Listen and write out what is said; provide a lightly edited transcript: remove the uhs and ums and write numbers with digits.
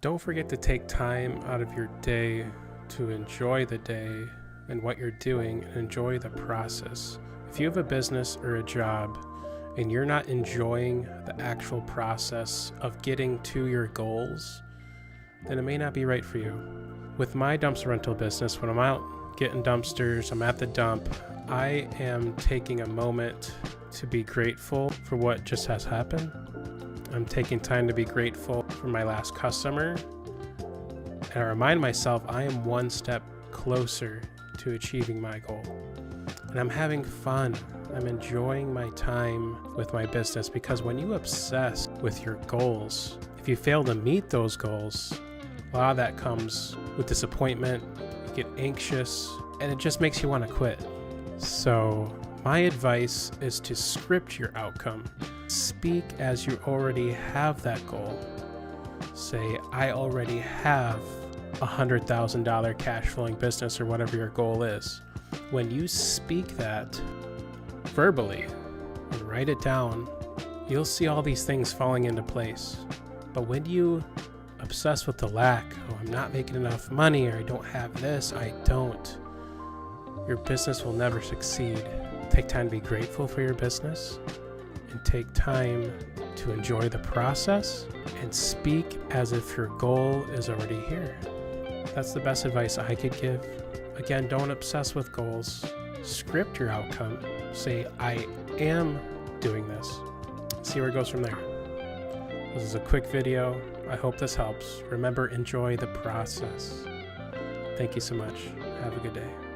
Don't forget to take time out of your day to enjoy the day and what you're doing and enjoy the process. If you have a business or a job and you're not enjoying the actual process of getting to your goals, then it may not be right for you. With my dumpster rental business, when I'm out getting dumpsters, I'm at the dump, I am taking a moment to be grateful for what just has happened. I'm taking time to be grateful for my last customer. And I remind myself I am one step closer to achieving my goal. And I'm having fun. I'm enjoying my time with my business, because when you obsess with your goals, if you fail to meet those goals, a lot of that comes with disappointment. You get anxious, and it just makes you want to quit. So my advice is to script your outcome. Speak as you already have that goal. Say, I already have a $100,000 cash flowing business, or whatever your goal is. When you speak that verbally and write it down, you'll see all these things falling into place. But when you obsess with the lack, oh, I'm not making enough money, or I don't have this, your business will never succeed. Take time to be grateful for your business, and take time to enjoy the process, and speak as if your goal is already here. That's the best advice I could give. Again, don't obsess with goals. Script your outcome. Say, I am doing this. See where it goes from there. This is a quick video. I hope this helps. Remember, enjoy the process. Thank you so much. Have a good day.